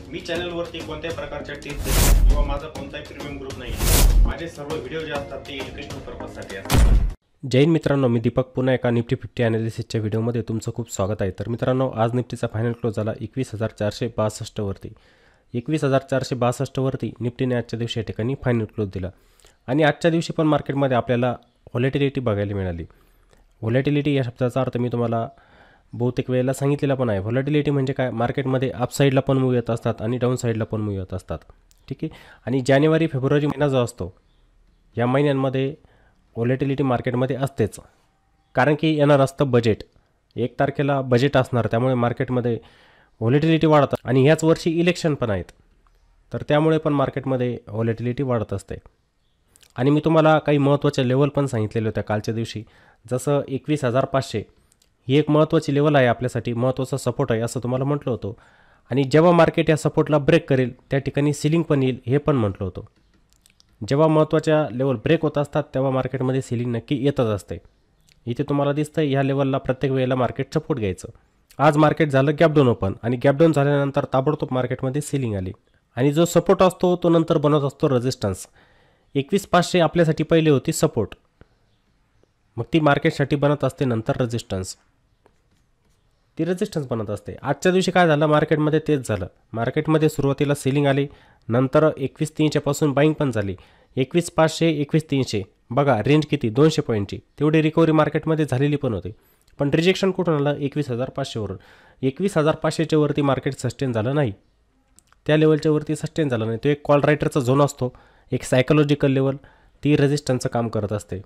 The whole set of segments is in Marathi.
मी चॅनलवरती कोणत्याही प्रकारच्या टिप्स देतो किंवा माझा कोणताही प्रीमियम ग्रुप नाही। माझे सर्व व्हिडिओ जे असतात ते एज्युकेशनल पर्पजसाठी असतात। जय हिंद मित्रांनो, मी दीपक पुन्हा एका निफ्टी 50 ॲनालिसिसच्या व्हिडिओमध्ये तुमचं खूप स्वागत आहे। तर मित्रांनो, आज निफ्टीचा फायनल क्लोज झाला 21,462 वरती। 21,462 वरती निफ्टीने आजच्या दिवशी या ठिकाणी फायनल क्लोज दिला आणि आजच्या दिवशी पण मार्केटमध्ये आपल्याला व्हॉलेटिलिटी बघायला मिळाली। व्हॉलेटिलिटी या शब्दाचा अर्थ मी तुम्हाला बहुतेक वेळेला सांगितलेला पण आहे। व्हॉलेटिलिटी म्हणजे काय, मार्केटमध्ये अप साईडला पण मूव्ह येत असतात आणि डाऊन साईडला पण मूव्ह येत असतात, ठीक आहे। आणि जानेवारी फेब्रुवारी महिना जो असतो या महिन्यांमध्ये व्हॉलेटिलिटी मार्केटमध्ये असतेच, कारण की येणार असतं बजेट। 1 तारखेला बजेट असणार, त्यामुळे मार्केटमध्ये व्हॉलेटिलिटी वाढत आणि ह्याच वर्षी इलेक्शन पण आहेत, तर त्यामुळे पण मार्केटमध्ये व्हॉलेटिलिटी वाढत असते। आणि मी तुम्हाला काही महत्त्वाच्या लेवल पण सांगितलेल्या होत्या कालच्या दिवशी, जसं 21,500 ही एक महत्त्वाची लेवल आहे आपल्यासाठी, महत्त्वाचा सपोर्ट आहे असं तुम्हाला म्हटलं होतं। आणि जेव्हा मार्केट या सपोर्टला ब्रेक करेल त्या ठिकाणी सिलिंग पण येईल हे पण म्हटलं होतं। जेव्हा महत्त्वाच्या लेवल ब्रेक होत असतात तेव्हा मार्केटमध्ये सिलिंग नक्की येतच असते। इथे तुम्हाला दिसतं ह्या लेवलला प्रत्येक वेळेला मार्केट सपोर्ट घ्यायचं। आज मार्केट झालं गॅप डाऊन ओपन आणि गॅप डाऊन झाल्यानंतर ताबडतोब मार्केटमध्ये सिलिंग आली आणि जो सपोर्ट असतो तो नंतर बनत असतो रेजिस्टन्स। 21,500 आपल्यासाठी पहिले होती सपोर्ट, मग ती मार्केटसाठी बनत असते नंतर रेजिस्टन्स, ती रेजिस्टन्स बनत असते। आजच्या दिवशी काय झालं, मार्केटमध्ये तेच झालं। मार्केटमध्ये सुरुवातीला सेलिंग आली, नंतर 21,300 पासून बाईंग पण झाली। 21,500 21,300 बघा रेंज किती, 200 पॉईंटची तेवढी रिकव्हरी मार्केटमध्ये झालेली पण होती, पण रिजेक्शन कुठून आलं, 21,500 वरून। 21,500च्या वरती मार्केट सस्टेन झालं नाही, त्या लेवलच्या वरती सस्टेन झालं नाही। तो एक कॉल रायटरचा झोन असतो, एक सायकोलॉजिकल लेवल, ती रेजिस्टन्सचं काम करत असते,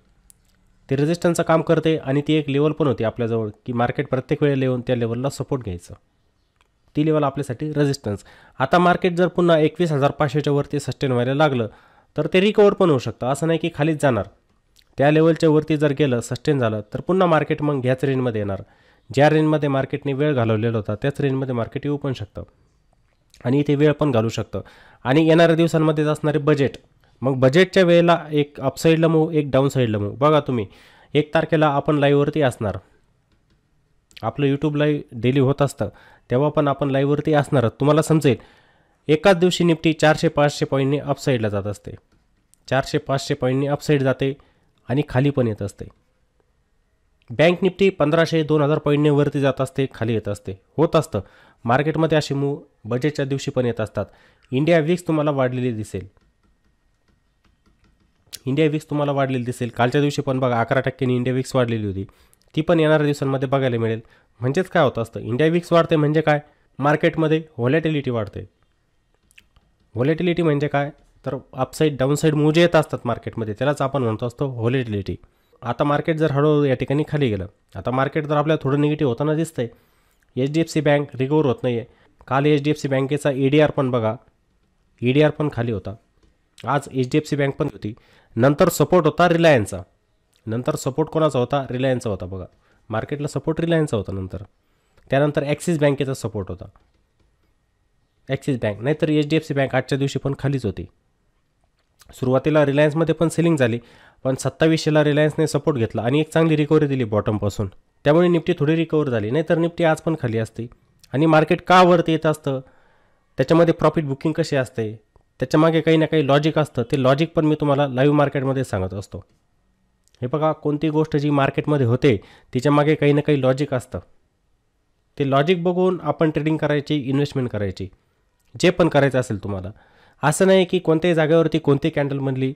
ती रेजिस्टन्सचं काम करते आणि ती एक लेवल पण होती आपल्याजवळ की मार्केट प्रत्येक वेळेला येऊन त्या लेवलला सपोर्ट घ्यायचं, ती लेवल आपल्यासाठी रेजिस्टन्स। आता मार्केट जर पुन्हा 21,500च्या वरती सस्टेन व्हायला लागलं तर ते रिकवर पण होऊ शकतं, असं नाही की खालीच जाणार। त्या लेवलच्या वरती जर गेलं, सस्टेन झालं तर पुन्हा मार्केट मग ह्याच रेंजमध्ये येणार, ज्या रेंजमध्ये मार्केटने वेळ घालवलेला होता त्याच रेंजमध्ये मार्केट येऊ पण शकतं आणि इथे वेळ पण घालू शकतं। आणि येणाऱ्या दिवसांमध्येच असणारे बजेट, मग बजेटच्या वेळेला एक अपसाईडला मूव्ह एक डाऊन साईडला मूव्ह। बघा तुम्ही 1 तारखेला आपण लाईव्हवरती असणार, आपलं यूट्यूब लाईव्ह डेली होत असतं तेव्हा पण आपण लाईव्हवरती असणारच, तुम्हाला समजेल। एकाच दिवशी निफ्टी 400-500 पॉईंटने अपसाईडला जात असते, 400-500 पॉईंटने अपसाईड जाते आणि खाली पण येत असते। बँक निफ्टी 1,500-2,000 पॉईंटने वरती जात असते, खाली येत असते, होत असतं मार्केटमध्ये अशी मूव्ह बजेटच्या दिवशी पण येत असतात। इंडिया विक्स तुम्हाला वाढलेली दिसेल, इंडिया विक्स तुम्हाला वाढलेली दिसेल। कालच्या दिवशी पण बघा 11%नी इंडिया विक्स वाढलेली होती, ती पण येणाऱ्या दिवसांमध्ये बघायला मिळेल। म्हणजेच काय होत असतं, इंडिया विक्स वाढते म्हणजे काय, मार्केटमध्ये व्हॉलेटिलिटी वाढते। व्हॉलेटिलिटी म्हणजे काय, तर अपसाईड डाऊनसाईड मूव्ह जे येत असतात मार्केटमध्ये त्यालाच आपण म्हणतो असतो व्हॉलेटिलिटी। आता मार्केट जर हळूहळू या ठिकाणी खाली गेलं, आता मार्केट जर आपल्याला थोडं निगेटिव्ह होताना दिसतंय, HDFC बँक रिकवर होत नाही आहे। काल HDFC बँकेचा ADR पण बघा, ADR पण खाली होता। आज HDFC बँक पण होती, नंतर सपोर्ट होता रिलायन्सचा, नंतर सपोर्ट कोणाचा होता, रिलायन्सचा होता। बघा मार्केटला सपोर्ट रिलायन्सचा होता, नंतर त्यानंतर ॲक्सिस बँकेचा सपोर्ट होता, ॲक्सिस बँक, नाहीतर HDFC बँक आजच्या दिवशी पण खालीच होती। सुरुवातीला रिलायन्समध्ये पण सेलिंग झाली, पण 2700ला रिलायन्सने सपोर्ट घेतला आणि एक चांगली रिकव्हरी दिली बॉटमपासून, त्यामुळे निफ्टी थोडी रिकवर झाली, नाहीतर निफ्टी आज पण खाली असते। आणि मार्केट का वरती येत असतं, त्याच्यामध्ये प्रॉफिट बुकिंग कशी असते, त्याच्यामागे काही ना काही लॉजिक असतं, ते लॉजिक पण मी तुम्हाला लाईव्ह मार्केटमध्ये सांगत असतो। हे बघा, कोणती गोष्ट जी मार्केटमध्ये होते तिच्यामागे काही ना काही लॉजिक असतं, ते लॉजिक बघून आपण ट्रेडिंग करायची, इन्व्हेस्टमेंट करायची, जे पण करायचं असेल तुम्हाला। असं नाही की कोणत्याही जागेवरती कोणती कॅन्डल म्हणली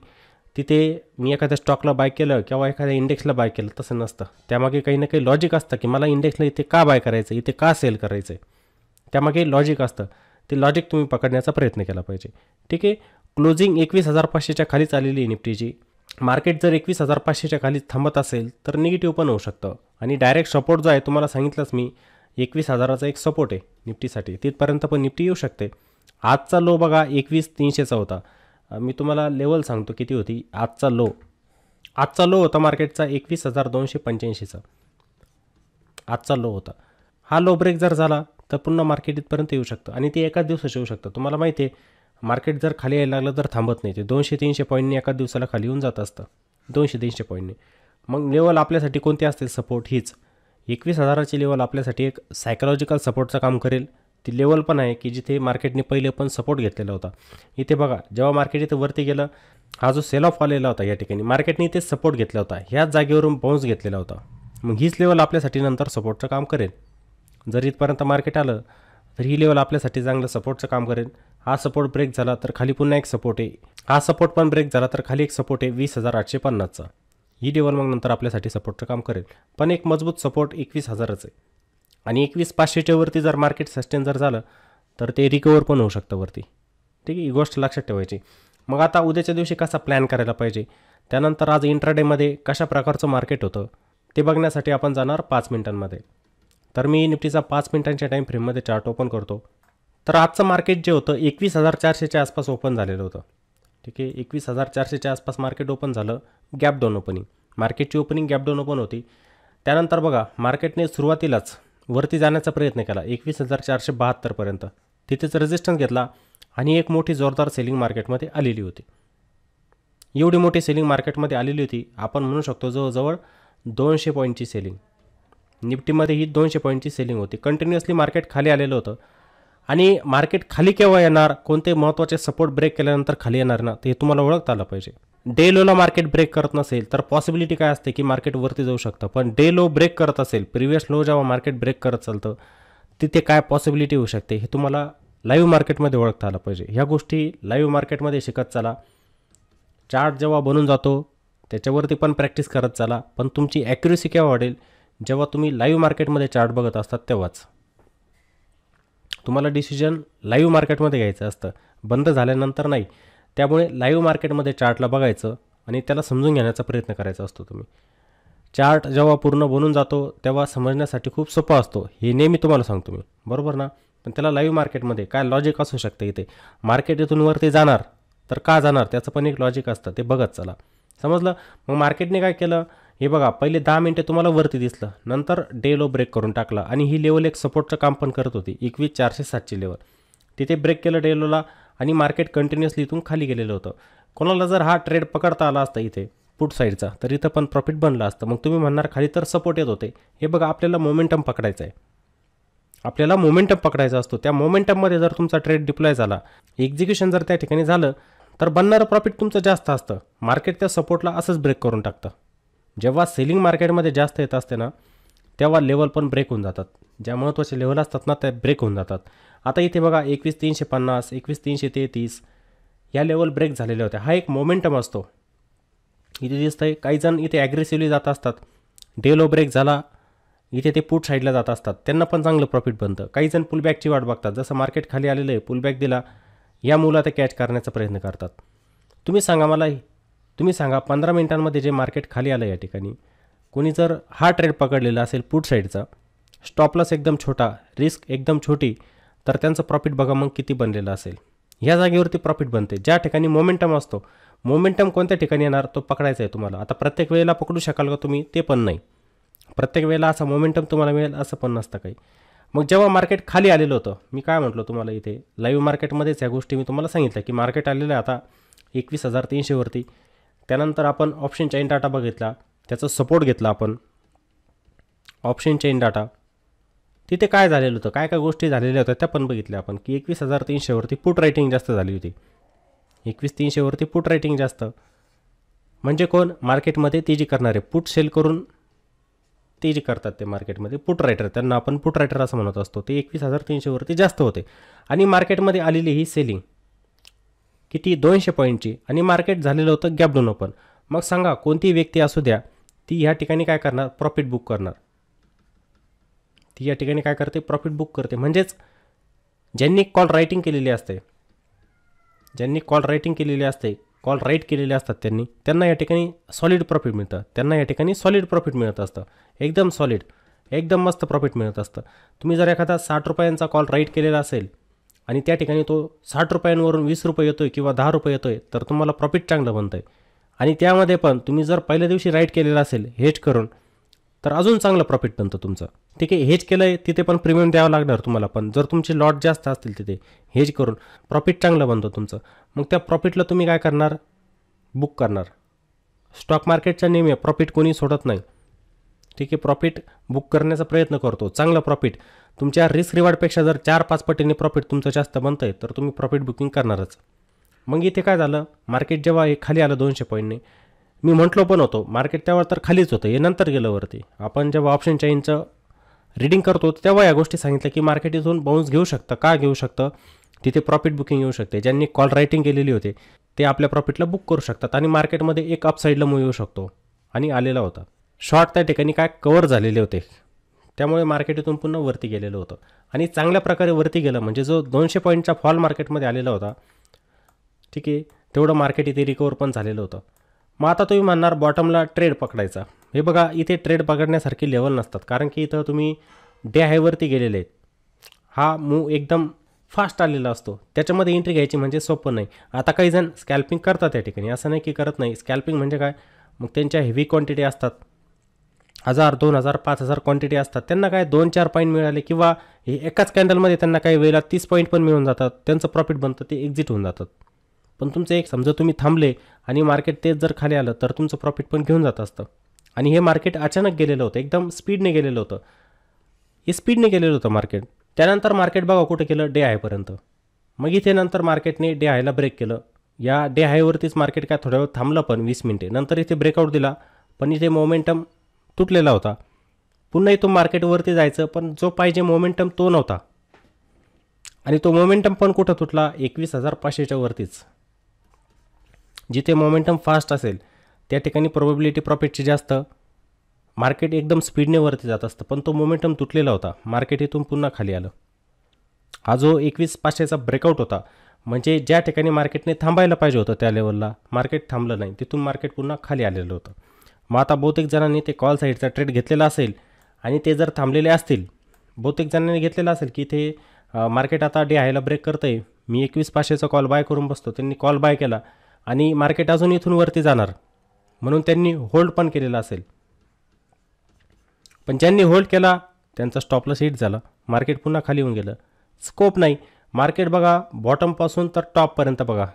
तिथे मी एखाद्या स्टॉकला बाय केलं किंवा एखाद्या इंडेक्सला बाय केलं, तसं नसतं। त्यामागे काही ना काही लॉजिक असतं की मला इंडेक्सला इथे का बाय करायचं, इथे का सेल करायचं आहे, त्यामागे लॉजिक असतं, ते लॉजिक तुम्ही पकडण्याचा प्रयत्न केला पाहिजे, ठीक आहे। क्लोजिंग 21,500च्या खालीच आलेली आहे निफ्टीची। मार्केट जर 21,500च्या खाली थांबत असेल तर निगेटिव्ह पण होऊ शकतं आणि डायरेक्ट सपोर्ट जो आहे तुम्हाला सांगितलंच मी, 21,000चा एक सपोर्ट आहे निफ्टीसाठी, तिथपर्यंत पण निफ्टी येऊ शकते। आजचा लो बघा 21,300चा होता, मी तुम्हाला लेवल सांगतो किती होती आजचा लो। आजचा लो होता मार्केटचा 21,285चा, आजचा लो होता। हा लो ब्रेक जर झाला तर पुन्हा मार्केट इथपर्यंत येऊ शकतं आणि ते एकाच दिवसात येऊ शकतं। तुम्हाला माहिती आहे मार्केट जर खाली यायला लागलं तर थांबत नाही, ते 200-300 पॉईंटने एकाच दिवसाला खाली येऊन जात असतं, 200-300 पॉईंटने। मग लेवल आपल्यासाठी कोणते असतील सपोर्ट, हीच 21,000ची लेवल आपल्यासाठी एक सायकोलॉजिकल सपोर्टचं काम करेल ती लेवल पण आहे की जिथे मार्केटने पहिले पण सपोर्ट घेतलेला होता. इथे बघा, जेव्हा मार्केट इथे वरती गेलं, हा जो सेल ऑफ आलेला होता या ठिकाणी मार्केटने इथे सपोर्ट घेतला होता, ह्याच जागेवरून बाउन्स घेतलेला होता. मग हीच लेवल आपल्यासाठी नंतर सपोर्टचं काम करेल. जर इथपर्यंत मार्केट आलं तर ही लेवल आपल्यासाठी चांगलं सपोर्टचं काम करेल. हा सपोर्ट ब्रेक झाला तर खाली पुन्हा एक सपोर्ट आहे. हा सपोर्ट पण ब्रेक झाला तर खाली एक सपोर्ट आहे 20,850चा. ही लेवल मग नंतर आपल्यासाठी सपोर्टचं काम करेल. पण एक मजबूत सपोर्ट 21,000च आहे. आणि 21,500च्या वरती जर मार्केट सस्टेन जर झालं तर ते रिकवर पण होऊ शकतं वरती. ठीक आहे, ही गोष्ट लक्षात ठेवायची. मग आता उद्याच्या दिवशी कसा प्लॅन करायला पाहिजे, त्यानंतर आज इंट्राडेमध्ये कशा प्रकारचं मार्केट होतं ते बघण्यासाठी आपण जाणार 5 मिनिटांमध्ये. तर मी निफ्टीचा 5 मिनिटांच्या टाईम फ्रेममध्ये चार्ट ओपन करतो. तर आजचं मार्केट जे होतं 21,400च्या आसपास ओपन झालेलं होतं. ठीक आहे, 21,400च्या आसपास मार्केट ओपन झालं. गॅप डाऊन ओपनिंग, मार्केटची ओपनिंग गॅप डाऊन ओपन होती. त्यानंतर बघा, मार्केटने सुरुवातीलाच वरती जाण्याचा प्रयत्न केला 21,472पर्यंत. तिथेच रेजिस्टन्स घेतला आणि एक मोठी जोरदार सेलिंग मार्केटमध्ये आलेली होती. एवढी मोठी सेलिंग मार्केटमध्ये आलेली होती, आपण म्हणू शकतो जवळजवळ 200 पॉईंटची सेलिंग. निफ्टीमध्ये ही 200 पॉईंटची सेलिंग होती. कंटिन्युअसली मार्केट खाली आलेलं होतं. आणि मार्केट खाली केव्हा येणार, कोणते महत्त्वाचे सपोर्ट ब्रेक केल्यानंतर खाली येणार ना, ते तुम्हाला ओळखता आलं पाहिजे. डे लोला मार्केट ब्रेक करत नसेल तर पॉसिबिलिटी काय असते की मार्केट वरती जाऊ शकतं. पण डे लो ब्रेक करत असेल, प्रिव्हियस लो जेव्हा मार्केट ब्रेक करत चालतं तिथे काय पॉसिबिलिटी होऊ शकते हे तुम्हाला लाईव्ह मार्केटमध्ये ओळखता आलं पाहिजे. ह्या गोष्टी लाईव्ह मार्केटमध्ये शिकत चला. चार्ट जेव्हा बनून जातो त्याच्यावरती पण प्रॅक्टिस करत चला. पण तुमची ॲक्युरेसी केव्हा वाढेल, जेव्हा तुम्ही लाईव्ह मार्केटमध्ये चार्ट बघत असतात तेव्हाच. तुम्हाला डिसिजन लाईव्ह मार्केटमध्ये घ्यायचं असतं, बंद झाल्यानंतर नाही. त्यामुळे लाईव्ह मार्केटमध्ये चार्टला बघायचं आणि त्याला समजून घेण्याचा प्रयत्न करायचा असतो तुम्ही. चार्ट जेव्हा पूर्ण बनून जातो तेव्हा समजण्यासाठी खूप सोपा असतो, हे नेहमी तुम्हाला सांगतो मी, बरोबर ना. पण त्याला लाईव्ह मार्केटमध्ये काय लॉजिक असू शकतं. इथे मार्केट इथून वरती जाणार तर का जाणार त्याचं पण एक लॉजिक असतं, ते बघत चला. समजलं. मग मार्केटने काय केलं, हे बघा, पहिले 10 मिनिटे तुम्हाला वरती दिसलं, नंतर डे लो ब्रेक करून टाकला आणि ही लेवल एक सपोर्टचं काम पण करत होती 21,407ची लेवल. तिथे ब्रेक केलं डे लोला आणि मार्केट कंटिन्युअसली इथून खाली गेलेलं होतं. कोणाला जर हा ट्रेड पकडता आला असता इथे पुट साईडचा तर इथं पण प्रॉफिट बनलं असतं. मग तुम्ही म्हणणार खाली तर सपोर्ट येत होते. हे बघा, आपल्याला मोमेंटम पकडायचा आहे, आपल्याला मोमेंटम पकडायचा असतो. त्या मोमेंटममध्ये जर तुमचा ट्रेड डिप्लॉय झाला, एक्झिक्युशन जर त्या ठिकाणी झालं तर बनणारं प्रॉफिट तुमचं जास्त असतं. मार्केट त्या सपोर्टला असंच ब्रेक करून टाकतं. जेव्हा सेलिंग मार्केटमध्ये जास्त येत असते ना तेव्हा लेवल पण ब्रेक होऊन जातात. ज्या महत्त्वाचे लेवल असतात ना त्या ब्रेक होऊन जातात. आता इथे बघा 21,350, 21,333 या लेवल ब्रेक झालेल्या होत्या. हा एक मोमेंटम असतो. इथे दिसतंय काही जण इथे ॲग्रेसिव्हली जात असतात. डे लो ब्रेक झाला इथे ते पुट साईडला जात असतात, त्यांना पण चांगलं प्रॉफिट बनतं. काही जण पुलबॅकची वाट बघतात. जसं मार्केट खाली आलेलं आहे, पुलबॅक दिला, या मुला ते कॅच करण्याचा प्रयत्न करतात. तुम्ही सांगा मला, तुम्ही सांगा 15 मिनिटांमध्ये जे मार्केट खाली आलं या ठिकाणी, कोणी जर हा ट्रेड पकडलेला असेल पुट साईडचा, स्टॉप लॉस एकदम छोटा, रिस्क एकदम छोटी, तर त्यांचं प्रॉफिट बघा मग किती बनलेलं असेल. ह्या जागेवरती प्रॉफिट बनते ज्या ठिकाणी मोमेंटम असतो. मोमेंटम कोणत्या ठिकाणी येणार तो पकडायचा आहे तुम्हाला. आता प्रत्येक वेळेला पकडू शकाल का तुम्ही, ते पण नाही. प्रत्येक वेळेला असा मोमेंटम तुम्हाला मिळेल असं पण नसतं काही. मग जेव्हा मार्केट खाली आलेलं होतं, मी काय म्हटलं तुम्हाला, इथे लाईव्ह मार्केटमध्येच ह्या गोष्टी मी तुम्हाला सांगितल्या की मार्केट आलेलं आहे आता 21,300वरती. त्यानंतर आपण ऑप्शन चेन डाटा बघितला, त्याचा सपोर्ट घेतला आपण ऑप्शन चेन डाटा. तिथे काय झालेलं होतं, काय काय गोष्टी झालेल्या होत्या त्या पण बघितल्या आपण की 21,300वरती पुट रायटिंग जास्त झाली होती. 21,300वरती पुट रायटिंग जास्त म्हणजे कोण, मार्केटमध्ये तेजी करणारे, पुट सेल करून तेजी करतात ते मार्केटमध्ये, पुट रायटर, त्यांना आपण पुट रायटर असं म्हणत असतो. ते 21,300वरती जास्त होते. आणि मार्केटमध्ये आलेली ही सेलिंग किती, 200 पॉईंटची, आणि मार्केट झालेलं होतं गॅप डाऊन ओपन. मग सांगा कोणती व्यक्ती असू द्या ती ह्या ठिकाणी काय करणार, प्रॉफिट बुक करणार. ती या ठिकाणी काय करते, प्रॉफिट बुक करते. म्हणजेच ज्यांनी कॉल रायटिंग केलेली असते, ज्यांनी कॉल रायटिंग केलेली असते, कॉल राईट केलेले असतात त्यांना या ठिकाणी सॉलिड प्रॉफिट मिळतं. त्यांना या ठिकाणी सॉलिड प्रॉफिट मिळत असतं, एकदम सॉलिड, एकदम मस्त प्रॉफिट मिळत असतं. तुम्ही जर एखादा 60 रुपयांचा कॉल राईट केलेला असेल आणि त्या ठिकाणी तो 60 रुपयांवरून 20 रुपये येतोय किंवा 10 रुपये येतोय तर तुम्हाला प्रॉफिट चांगलं बनतं आहे. आणि त्यामध्ये पण तुम्ही जर पहिल्या दिवशी राईट केलेला असेल हेज करून तर अजून चांगलं प्रॉफिट बनतं तुमचं. ठीक आहे, हेज केलं आहे तिथे पण प्रीमियम द्यावं लागणार तुम्हाला, पण जर तुमचे लॉट जास्त असतील तिथे हेज करून प्रॉफिट चांगलं बनतं तुमचं. मग त्या प्रॉफिटला तुम्ही काय करणार, बुक करणार. स्टॉक मार्केटचा नेहमी प्रॉफिट कोणी सोडत नाही. ठीक आहे, प्रॉफिट बुक करण्याचा प्रयत्न करतो, चांगलं प्रॉफिट. तुमच्या रिस्क रिवॉर्डपेक्षा जर 4-5 पटीने प्रॉफिट तुमचं जास्त बनतं आहे तर तुम्ही प्रॉफिट बुकिंग करणारच. मग इथे काय झालं, मार्केट जेव्हा हे खाली आलं 200 पॉईंटने, मी म्हटलो पण होतो मार्केट त्यावर तर खालीच होतं, हे नंतर गेलं वरती. आपण जेव्हा ऑप्शन चेनचं रीडिंग करतो तेव्हा या गोष्टी सांगितल्या की मार्केट इथून बाउन्स घेऊ शकतं. का घेऊ शकतं, तिथे प्रॉफिट बुकिंग येऊ शकते. ज्यांनी कॉल रायटिंग केलेली होते ते आपल्या प्रॉफिटला बुक करू शकतात आणि मार्केटमध्ये एक अपसाईडला मूव्ह येऊ शकतो. आणि आलेला होता. शॉर्ट त्या ठिकाणी काय कवर झालेले होते, त्यामुळे मार्केट इथून पुन्हा वरती गेलेलं होतं आणि चांगल्या प्रकारे वरती गेलं. म्हणजे जो 200 पॉईंटचा फॉल मार्केटमध्ये आलेला होता, ठीक आहे, तेवढं मार्केट इथे रिकवर पण झालेलं होतं. मग आता तुम्ही म्हणणार बॉटमला ट्रेड पकडायचा. हे बघा, इथे ट्रेड पकडण्यासारखी लेवल नसतात, कारण की इथं तुम्ही डे हायवरती गेलेले आहेत. हा मूव एकदम फास्ट आलेला असतो, त्याच्यामध्ये एंट्री घ्यायची म्हणजे सोपं नाही. आता काही जण स्कॅल्पिंग करतात त्या ठिकाणी, असं नाही की करत नाही. स्कॅल्पिंग म्हणजे काय, मग त्यांच्या हेवी क्वांटिटी असतात, 1000, 2000, 5000 क्वांटिटी असतात. त्यांना काय 2-4 पॉईंट मिळाले किंवा हे एकाच कॅन्डलमध्ये त्यांना काही वेळेला 30 पॉईंट पण मिळून जातात, त्यांचं प्रॉफिट बनतं, ते एक्झिट होऊन जातात. पण तुमचं एक समजा तुम्ही थांबले आणि मार्केट तेच जर खाली आलं तर तुमचं प्रॉफिट पण घेऊन जात असतं. आणि हे मार्केट अचानक गेलेलं होतं, एकदम स्पीडने गेलेलं होतं. हे स्पीडने गेलेलं होतं मार्केट. त्यानंतर मार्केट बघा कुठं केलं, डे हायपर्यंत. मग इथे नंतर मार्केटने डे हायला ब्रेक केलं. या डे हायवरतीच मार्केट काय थोड्या वेळ थांबलं पण 20 मिनिटे. नंतर इथे ब्रेकआउट दिला, पण इथे मोमेंटम तुटलेला होता. पुन्हा इथून मार्केटवरती जायचं, पण जो पाहिजे मोमेंटम तो नव्हता. आणि तो मोमेंटम पण कुठं तुटला, 21,500च्या वरतीच. जिथे मोमेंटम फास्ट असेल त्या ठिकाणी प्रोबॅबिलिटी प्रॉफिटची जास्त, मार्केट एकदम स्पीडने वरती जात असतं. पण तो मोमेंटम तुटलेला होता, मार्केट इथून पुन्हा खाली आलं. हा जो 21,500चा ब्रेकआउट होता, म्हणजे ज्या ठिकाणी मार्केटने थांबायला पाहिजे होतं त्या लेवलला मार्केट थांबलं नाही, तिथून मार्केट पुन्हा खाली आलेलं होतं. मग आता बहुतेक जणांनी ते कॉल साईडचा ट्रेड घेतलेला असेल आणि ते जर थांबलेले असतील, बहुतेक जणांनी घेतलेलं असेल की इथे मार्केट आता डे हायला ब्रेक करतं आहे, मी 21,500चा कॉल बाय करून बसतो. त्यांनी कॉल बाय केला आणि मार्केट अजून इथून वरती जाणार म्हणून त्यांनी होल्ड पण केलेला असेल. पण ज्यांनी होल्ड केला त्यांचा स्टॉपलॉस हिट झाला, मार्केट पुन्हा खाली येऊन गेलं. स्कोप नाही. मार्केट बघा बॉटमपासून तर टॉपपर्यंत बघा,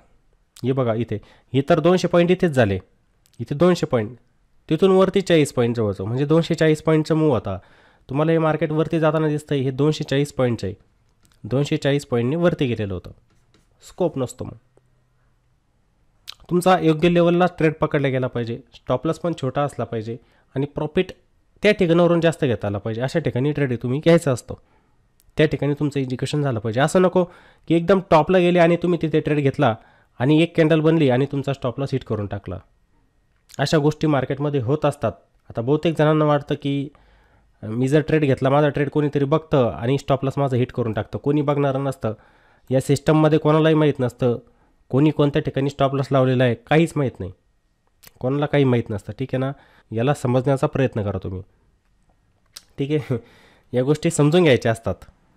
हे बघा इथे, हे तर 200 पॉईंट इथेच झाले, इथे 200 पॉईंट, तिथून वरती 40 पॉईंट जवळचं, म्हणजे 240 पॉईंटचं मूव होता. तुम्हाला हे मार्केट वरती जाताना दिसतं, हे 240 पॉईंटचं आहे. 240 पॉईंटने वरती गेलेलं होतं. स्कोप नसतो. मग तुमचा योग्य लेवलला ट्रेड पकडला गेला पाहिजे, स्टॉपलॉस पण छोटा असला पाहिजे आणि प्रॉफिट त्या ठिकाणावरून जास्त घेता आला पाहिजे. अशा ठिकाणी ट्रेड तुम्ही घ्यायचा असतो, त्या ठिकाणी तुमचं एज्युकेशन झालं पाहिजे. असं नको की एकदम टॉपला गेले आणि तुम्ही तिथे ट्रेड घेतला आणि एक कॅन्डल बनली आणि तुमचा स्टॉपलॉस हिट करून टाकला. अशा गोष्टी मार्केटमध्ये होत असतात. आता बहुतेक जणांना वाटतं की मी जर ट्रेड घेतला, माझा ट्रेड कोणीतरी बघतं आणि स्टॉपलॉस माझं हिट करून टाकतं. कोणी बघणारं नसतं, या सिस्टममध्ये कोणालाही माहीत नसतं कोणी कोणत्या ठिकाणी स्टॉपलॉस लावलेला आहे, काहीच माहीत नाही, कोणाला काही माहीत नसतं. ठीक आहे ना, याला समजण्याचा प्रयत्न करा तुम्ही. ठीक आहे, या गोष्टी समजून घ्यायच्या असतात,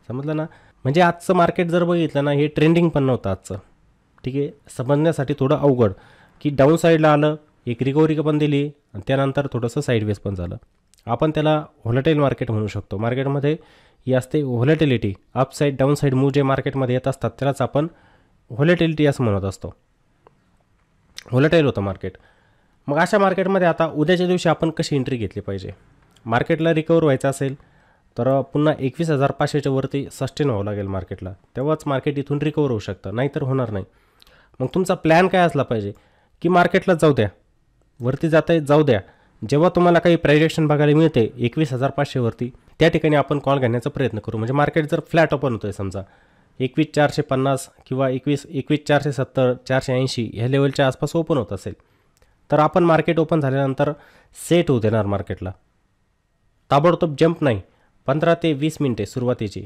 समजलं ना. म्हणजे आजचं मार्केट जर बघितलं ना, हे ट्रेंडिंग पण नव्हतं आजचं. ठीक आहे, समजण्यासाठी थोडं अवघड की डाऊन साईडला आलं, एक रिकव्हरी पण दिली आणि त्यानंतर थोडंसं साईडवेज पण झालं. आपण त्याला व्हॉलेटाईल मार्केट म्हणू शकतो. मार्केटमध्ये ही असते volatility, up side down side move जे मार्केटमध्ये येत असतात त्यालाच आपण व्हॉलेटिलिटी असं म्हणत असतो. व्हॉलेटाईल होतं मार्केट. मग अशा मार्केटमध्ये आता उद्याच्या दिवशी आपण कशी एंट्री घेतली पाहिजे. मार्केटला रिकवर व्हायचं असेल तर पुन्हा 21,500च्या वरती सस्टेन व्हावं लागेल मार्केटला, तेव्हाच मार्केट इथून रिकवर होऊ शकतं, नाहीतर होणार नाही. मग तुमचा प्लॅन काय असला पाहिजे की मार्केटला जाऊ द्या, वरती जाता जाऊ द्या. जेव्हा तुम्हाला काही प्रायजेक्शन बघायला मिळते 21,500वरती, त्या ठिकाणी आपण कॉल घेण्याचा प्रयत्न करू. म्हणजे मार्केट जर फ्लॅट ओपन होतं आहे, समजा 21,450 किंवा 21,470, 480 ह्या लेवलच्या आसपास ओपन होत असेल, तर आपण मार्केट ओपन झाल्यानंतर सेट होऊ देणार मार्केटला. ताबडतोब जंप नाही, 15 ते 20 मिनिटे सुरुवातीची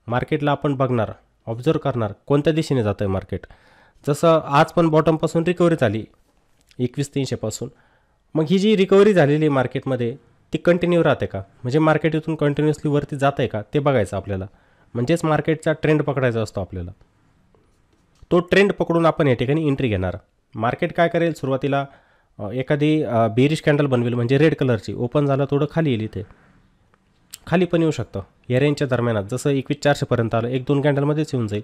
मार्केटला आपण बघणार, ऑब्झर्व करणार कोणत्या दिशेने जातं आहे मार्केट. जसं आज पण बॉटमपासून रिकव्हरी झाली 21,300पासून. मग ही जी रिकव्हरी झालेली मार्केटमध्ये ती कंटिन्यू राहते का, म्हणजे मार्केट इथून कंटिन्युअसली वरती जात आहे का ते बघायचं आपल्याला. म्हणजेच मार्केटचा ट्रेंड पकडायचा असतो आपल्याला. तो ट्रेंड पकडून आपण या ठिकाणी एंट्री घेणार. मार्केट काय करेल, सुरुवातीला एखादी बेरिश कॅन्डल बनवेल, म्हणजे रेड कलरची, ओपन झालं थोडं खाली येईल, इथे खाली पण येऊ शकतं या रेंजच्या दरम्यानात. जसं 21,400पर्यंत आलं, 1-2 कॅन्डलमध्येच येऊन जाईल.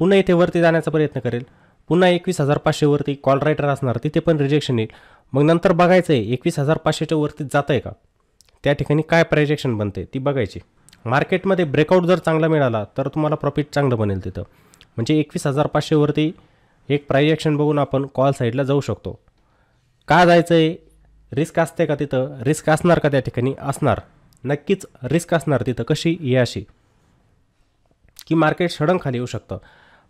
पुन्हा इथे वरती जाण्याचा प्रयत्न करेल, पुन्हा 21,500वरती कॉल रायटर असणार, तिथे पण रिजेक्शन येईल. मग नंतर बघायचं आहे 21,500च्या वरती जातं आहे का, त्या ठिकाणी काय प्रायजेक्शन बनते ती बघायची. मार्केटमध्ये ब्रेकआउट जर चांगला मिळाला तर तुम्हाला प्रॉफिट चांगलं बनेल तिथं. म्हणजे 21,500 वरती एक प्राइस ॲक्शन बघून आपण कॉल साईडला जाऊ शकतो. का जायचं आहे? रिस्क असते का तिथं? रिस्क असणार का त्या ठिकाणी? असणार, नक्कीच रिस्क असणार तिथं. कशी? ही अशी की मार्केट सडन खाली येऊ शकतं.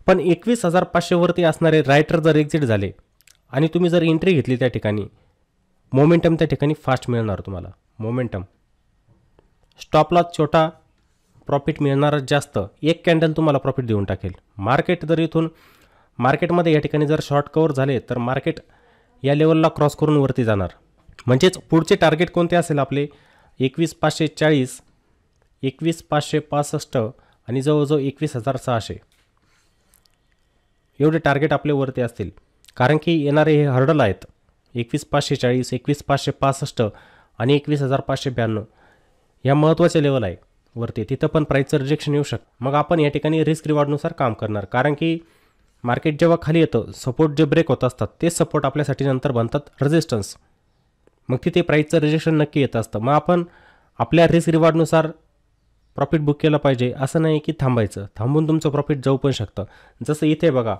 पण 21,500 वरती असणारे रायटर जर एक्झिट झाले आणि तुम्ही जर एंट्री घेतली त्या ठिकाणी, मोमेंटम त्या ठिकाणी फास्ट मिळणार तुम्हाला. मोमेंटम स्टॉप लॉस छोटा, प्रॉफिट मिळणारच जास्त. एक कॅन्डल तुम्हाला प्रॉफिट देऊन टाकेल. मार्केट जर इथून मार्केटमध्ये या ठिकाणी जर शॉर्ट कवर झाले तर मार्केट या लेवलला क्रॉस करून वरती जाणार. म्हणजेच पुढचे टार्गेट कोणते असेल आपले? 21,540, 21,565 आणि जवळजवळ 21,600 एवढे टार्गेट आपले वरती असतील. कारण की येणारे हे हर्डल आहेत 21,540, 21,565 आणि 21,592. या महत्त्वाचे लेवल आहे वरती. तिथं पण प्राईसचं रिजेक्शन येऊ शकतं. मग आपण या ठिकाणी रिस्क रिवॉर्डनुसार काम करणार. कारण की मार्केट जेव्हा खाली येतं, सपोर्ट जे ब्रेक होत असतात तेच सपोर्ट आपल्यासाठी नंतर बनतात रेजिस्टन्स. मग तिथे प्राईसचं रिजेक्शन नक्की येत असतं. मग आपण आपल्या रिस्क रिवॉर्डनुसार प्रॉफिट बुक केलं पाहिजे. असं नाही की थांबायचं. थांबून तुमचं प्रॉफिट जाऊ पण शकतं. जसं इथे बघा,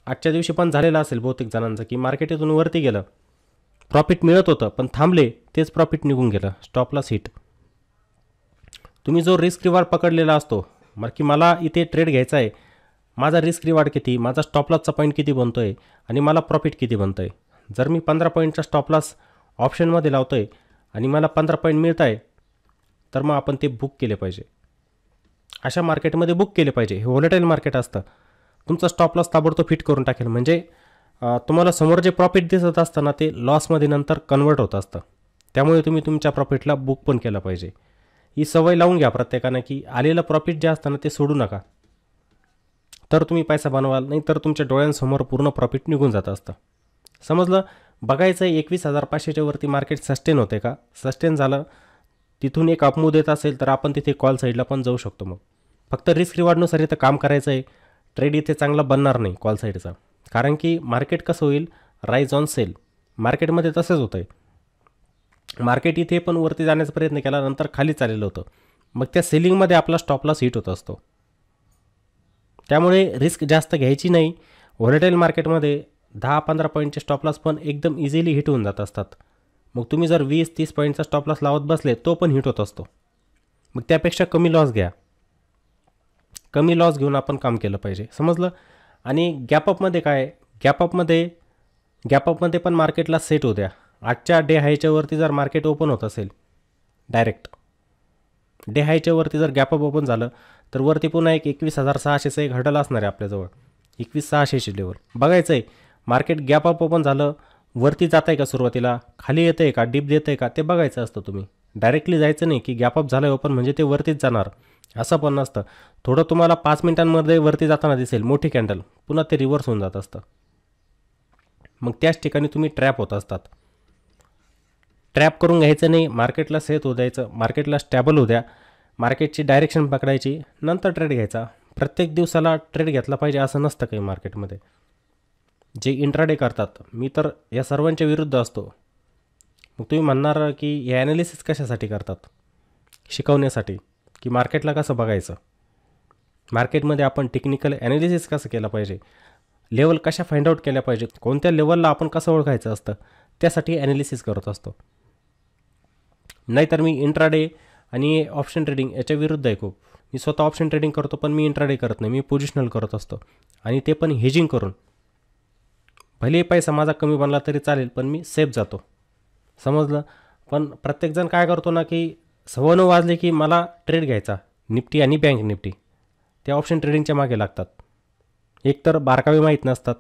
आजच्या दिवशी पण झालेलं असेल बहुतेक जणांचं की मार्केट इथून वरती गेलं, प्रॉफिट मिळत होतं पण थांबले, तेच प्रॉफिट निघून गेलं. Stop loss hit. तुम्ही जो रिस्क रिवॉर्ड पकडलेला असतो, मग की मला इथे ट्रेड घ्यायचा आहे, माझा रिस्क रिवॉर्ड किती, माझा स्टॉप लॉसचा पॉईंट किती बनतो आहे आणि मला प्रॉफिट किती बनतं आहे. जर मी 15 पॉईंटचा स्टॉप लॉस ऑप्शनमध्ये लावतो आहे आणि मला 15 पॉईंट मिळत आहे, तर मग आपण ते बुक केले पाहिजे. अशा मार्केटमध्ये बुक केले पाहिजे. हे व्होलेटाईल मार्केट असतं. तुमचा स्टॉप लॉस ताबडतोब फिट करून टाकेल. म्हणजे तुम्हाला समोर जे प्रॉफिट दिसत असतं ना, ते लॉसमध्ये नंतर कन्वर्ट होत असतं. त्यामुळे तुम्ही तुमच्या प्रॉफिटला बुक पण केलं पाहिजे. ही सवय लावून घ्या प्रत्येकानं की आलेलं प्रॉफिट जे असतं ना ते सोडू नका. तर तुम्ही पैसा बनवाल, नाही तर तुमच्या डोळ्यांसमोर पूर्ण प्रॉफिट निघून जात असतं. समजलं? बघायचं आहे 21,500च्या वरती मार्केट सस्टेन होते का? सस्टेन झालं, तिथून एक अपमूव देत असेल तर आपण तिथे कॉल साईडला पण जाऊ शकतो. मग फक्त रिस्क रिवॉर्डनुसार इथं काम करायचं आहे. ट्रेड इथे चांगला बनणार नाही कॉल साईडचा. कारण की मार्केट कसं होईल? Rise on sale. मार्केटमध्ये तसंच होतं आहे. मार्केट इथे पण वरती जाण्याचा प्रयत्न केला, नंतर खाली चाललेलं होतं. मग त्या सेलिंगमध्ये आपला स्टॉप लॉस हिट होत असतो. त्यामुळे रिस्क जास्त घ्यायची नाही. व्होलेटाईल मार्केटमध्ये 10-15 पॉईंटचे स्टॉप लॉस पण एकदम इझिली हिट होऊन जात असतात. मग तुम्ही जर 20-30 पॉईंटचा स्टॉप लॉस लावत बसले, तो पण हिट होत असतो. मग त्यापेक्षा कमी लॉस घ्या. कमी लॉस घेऊन आपण काम केलं पाहिजे. समजलं? आणि गॅपअपमध्ये काय? गॅपअपमध्ये पण मार्केटला सेट होऊ द्या. आजच्या डे हायच्या वरती जर मार्केट ओपन होत असेल, डायरेक्ट डे हायच्या वरती जर गॅपअप ओपन झालं तर वरती पुन्हा एक 21,600चं एक हर्डल असणार आहे आपल्याजवळ. 21,600ची लेवल बघायचं आहे. मार्केट गॅपअप ओपन झालं, वरती जात आहे का, सुरुवातीला खाली येतं आहे का, डीप देतं आहे का, ते बघायचं असतं. तुम्ही डायरेक्टली जायचं नाही की गॅपअप झालं ओपन म्हणजे ते वरतीच जाणार, असं पण नसतं. थोडं तुम्हाला 5 मिनिटांमध्ये वरती जाताना दिसेल मोठी कॅन्डल, पुन्हा ते रिव्हर्स होऊन जात असतं. मग त्याच ठिकाणी तुम्ही ट्रॅप होत असतात. ट्रॅप करून घ्यायचं नाही. मार्केटला सेट होऊ द्यायचं. मार्केटला स्टॅबल होऊ द्या. मार्केटची डायरेक्शन पकडायची, नंतर ट्रेड घ्यायचा. प्रत्येक दिवसाला ट्रेड घेतला पाहिजे असं नसतं काही मार्केटमध्ये. जे इंट्राडे करतात, मी तर या सर्वांच्या विरुद्ध असतो. मग तुम्ही म्हणणार की हे ॲनालिसिस कशासाठी करतात? शिकवण्यासाठी की मार्केटला कसं बघायचं, मार्केटमध्ये आपण टेक्निकल ॲनालिसिस कसं केलं पाहिजे, लेवल कशा फाइंड आउट केल्या पाहिजे, कोणत्या लेवलला आपण कसं ओळखायचं असतं, त्यासाठी ॲनालिसिस करत असतो. नाहीतर मी इंट्राडे आणि ऑप्शन ट्रेडिंग याच्या विरुद्ध आहे खूप. मी स्वतः ऑप्शन ट्रेडिंग करतो पण मी इंट्राडे करत नाही. मी पोझिशनल करत असतो आणि ते पण हेजिंग करून. भले पैसा माझा कमी बनला तरी चालेल पण मी सेफ जातो. समजलं? पण प्रत्येकजण काय करतो ना की 9:15 वाजले की मला ट्रेड घ्यायचा, निफ्टी आणि बँक निफ्टी, त्या ऑप्शन ट्रेडिंगच्या मागे लागतात. एकतर बारकावे माहीत नसतात,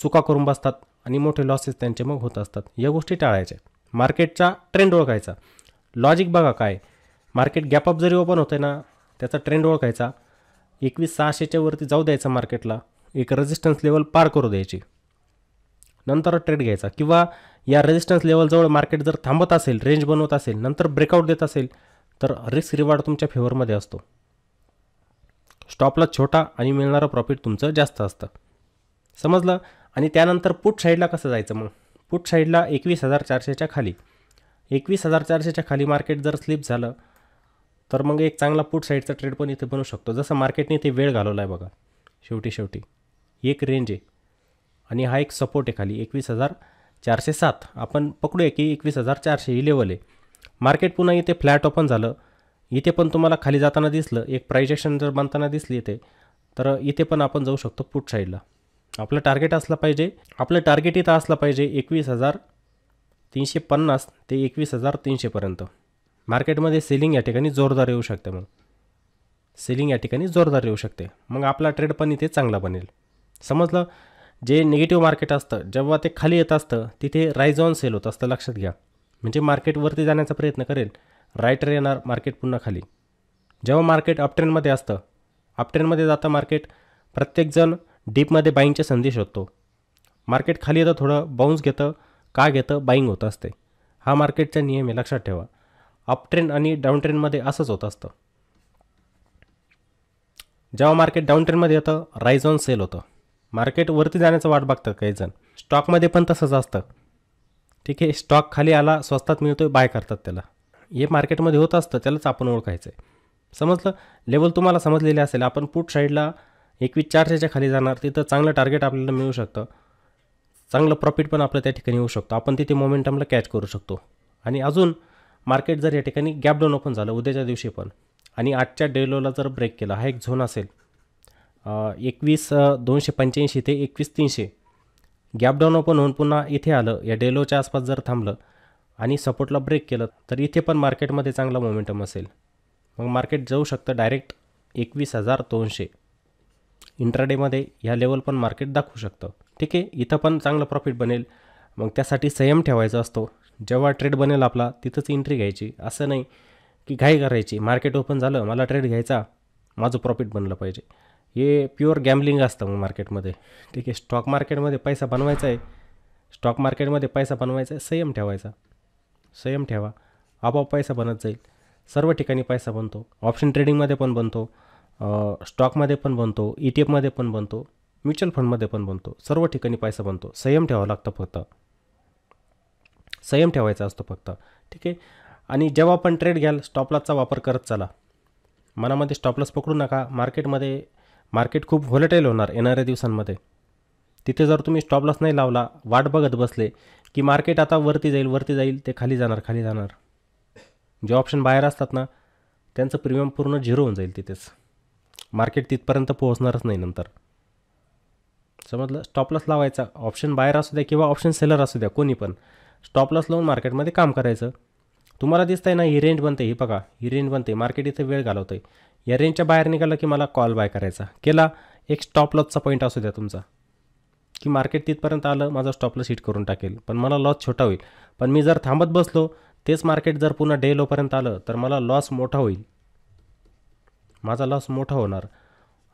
चुका करून बसतात आणि मोठे लॉसेस त्यांचे मग होत असतात. या गोष्टी टाळायच्या. मार्केटचा ट्रेंड ओळखायचा. लॉजिक बघा काय, मार्केट गॅपअप जरी ओपन होतं ना, त्याचा ट्रेंड ओळखायचा. 21,600च्या वरती जाऊ द्यायचं मार्केटला, एक रेजिस्टन्स लेवल पार करू द्यायची, नंतर ट्रेड घ्यायचा. किंवा या रेजिस्टन्स लेवलजवळ मार्केट जर थांबत असेल, रेंज बनवत असेल, नंतर ब्रेकआउट देत असेल तर रिस्क रिवॉर्ड तुमच्या फेवरमध्ये असतो. स्टॉपला छोटा आणि मिळणारं प्रॉफिट तुमचं जास्त असतं. समजलं? आणि त्यानंतर पुट साईडला कसं जायचं? मग पुट साईडला 21,400च्या खाली, 21,400च्या खाली मार्केट जर स्लिप झालं तर मग एक चांगला पुट साईडचा ट्रेड पण इथे बनू शकतो. जसं मार्केटने इथे वेळ घालवला आहे बघा, शेवटी एक रेंज आहे आणि हा एक सपोर्ट आहे खाली 21,407. आपण पकडूया की 21,400 ही लेवल आहे. मार्केट पुन्हा इथे फ्लॅट ओपन झालं, इथे पण तुम्हाला खाली जाताना दिसलं, एक प्राइस ॲक्शन जर बनताना दिसली इथे, तर इथे पण आपण जाऊ शकतो पुट साईडला. आपलं टार्गेट असलं पाहिजे, आपलं टार्गेट इथं असलं पाहिजे 21,350 ते 21,300पर्यंत. मार्केटमध्ये सेलिंग या ठिकाणी जोरदार येऊ शकते. मग सेलिंग या ठिकाणी जोरदार येऊ शकते, मग आपला ट्रेड पण इथे चांगला बनेल. समजलं. जे निगेटिव्ह मार्केट असतं जेव्हा ते खाली येत असतं तिथे राईज ऑन सेल होत असतं, लक्षात घ्या. म्हणजे मार्केट वरती जाण्याचा प्रयत्न करेल, राईट येणार, मार्केट पुन्हा खाली. जेव्हा मार्केट अपट्रेंडमध्ये असतं, अपट्रेंडमध्ये जातं मार्केट, प्रत्येकजण डीपमध्ये बाईंगचे संधी शोधतो. मार्केट खाली येतं, थोडं बाउन्स घेतं, का घेतं, बाईंग होत असते. हा मार्केटचा नियम आहे, लक्षात ठेवा. अपट्रेंड आणि डाऊन ट्रेंडमध्ये असंच होत असतं. जेव्हा मार्केट डाऊन ट्रेंडमध्ये येतं राईज ऑन सेल होतं, मार्केट वरती जाण्याचं वाट बघतात काही जण. स्टॉकमध्ये पण तसंच असतं. ठीक आहे, स्टॉक खाली आला, स्वस्तात मिळतोय, बाय करतात त्याला. हे मार्केटमध्ये होत असतं, त्यालाच आपण ओळखायचं आहे. समजलं. लेवल तुम्हाला समजलेले असेल. आपण पुट साईडला 21,400च्या खाली जाणार, तिथं चांगलं टार्गेट आपल्याला मिळू शकतं, चांगलं प्रॉफिट पण आपलं त्या ठिकाणी येऊ शकतो. आपण तिथे मोमेंटमला कॅच करू शकतो. आणि अजून मार्केट जर या ठिकाणी गॅप डाऊन ओपन झालं उद्याच्या दिवशी पण, आणि आजच्या डेलोला जर ब्रेक केला, हा एक झोन असेल 21,285 ते 21,300, गॅप डाऊन ओपन होऊन पुन्हा इथे आलं, या डेलोच्या आसपास जर थांबलं आणि सपोर्टला ब्रेक केलं, तर इथे पण मार्केटमध्ये चांगला मोमेंटम असेल. मग मार्केट जाऊ शकतं डायरेक्ट 21,200. इंट्राडेमध्ये ह्या लेवल पण मार्केट दाखवू शकतं. ठीक आहे, इथं पण चांगलं प्रॉफिट बनेल. मग त्यासाठी संयम ठेवायचा असतो. जेव्हा ट्रेड बनेल आपला तिथंच एंट्री घ्यायची. असं नाही की घाई करायची, मार्केट ओपन झालं मला ट्रेड घ्यायचा, माझं प्रॉफिट बनलं पाहिजे. हे प्युअर गॅम्बलिंग असतं मग मार्केटमध्ये. ठीक आहे, स्टॉक मार्केटमध्ये पैसा बनवायचा आहे, स्टॉक मार्केटमध्ये पैसा बनवायचा आहे, संयम ठेवायचा. संयम ठेवा, आपोआप पैसा बनत जाईल. सर्व ठिकाणी पैसा बनतो. ऑप्शन ट्रेडिंगमध्ये पण बनतो, स्टॉकमध्ये पण बनतो, ETF मध्ये पण बनतो, म्युच्युअल फंडमध्ये पण बनतो. सर्व ठिकाणी पैसा बनतो. संयम ठेवावा लागतं फक्त, संयम ठेवायचा असतो फक्त. ठीक आहे. आणि जेव्हा आपण ट्रेड घ्याल स्टॉपलॉसचा वापर करत चला. मनामध्ये स्टॉपलॉस पकडू नका. मार्केट खूप व्होलेटाईल होणार येणाऱ्या दिवसांमध्ये. तिथे जर तुम्ही स्टॉपलॉस नाही लावला, वाट बघत बसले की मार्केट आता वरती जाईल, ते खाली जाणार. जे ऑप्शन बाहेर असतात ना, त्यांचं प्रीमियम पूर्ण झिरो होऊन जाईल. तिथेच मार्केट तिथपर्यंत पोहोचणारच नाही नंतर. समजलं. स्टॉपलॉस लावायचा, ऑप्शन बायर असू द्या किंवा ऑप्शन सेलर असू द्या, कोणी पण स्टॉपलॉस लावून मार्केटमध्ये काम करायचं. तुम्हाला दिसतंय ना ही रेंज बनते, ही बघा ही रेंज बनते, मार्केट इथे वेळ घालवतं आहे. या रेंजच्या बाहेर निघालं की मला कॉल बाय करायचा. केला, एक स्टॉपलॉसचा पॉईंट असू द्या तुमचा, की मार्केट तिथपर्यंत आलं माझा स्टॉपलॉस हिट करून टाकेल, पण मला लॉस छोटा होईल. पण मी जर थांबत बसलो, तेच मार्केट जर पुन्हा डे लोपर्यंत आलं तर मला लॉस मोठा होईल, माझा लॉस मोठा होणार.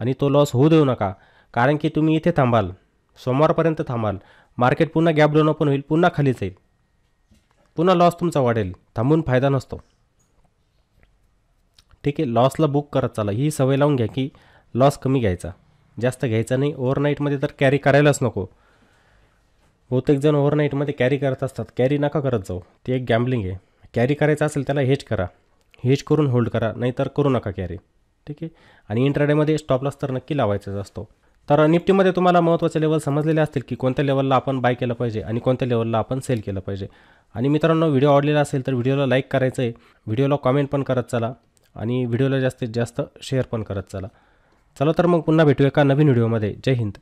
आणि तो लॉस होऊ देऊ नका. कारण की तुम्ही इथे थांबाल, सोमवारपर्यंत थांबाल, मार्केट पुन्हा गॅप डाऊन ओपन होईल, पुन्हा खाली जाईल, पुन्हा लॉस तुमचा वाढेल. थांबून फायदा नसतो. ठीक आहे, लॉसला बुक करत चाला. ही सवय लावून घ्या की लॉस कमी घ्यायचा, जास्त घ्यायचा नाही. ओव्हरनाईटमध्ये तर कॅरी करायलाच नको. बहुतेक जण ओव्हरनाईटमध्ये कॅरी करत असतात. कॅरी नका करत जाऊ, ती एक गॅम्बलिंग आहे. कॅरी करायचं असेल त्याला हेज करा, हेज करून होल्ड करा, नाहीतर करू नका कॅरी. ठीक आहे. आणि इंट्राडेमध्ये स्टॉपलॉस तर नक्की लावायचाच असतो. तर निफ्टीमध्ये तुम्हाला महत्त्वाचे लेवल समजलेले असतील की कोणत्या लेवलला आपण बाय केलं पाहिजे आणि कोणत्या लेवलला आपण सेल केलं पाहिजे. आणि मित्रांनो, व्हिडिओ आवडलेला असेल तर व्हिडिओला लाईक करायचं आहे, व्हिडिओला कॉमेंट पण करत चला आणि व्हिडिओला जास्तीत जास्त शेअर पण करत चला. चला तर मग पुन्हा भेटूया एका नवीन व्हिडिओमध्ये. जय हिंद.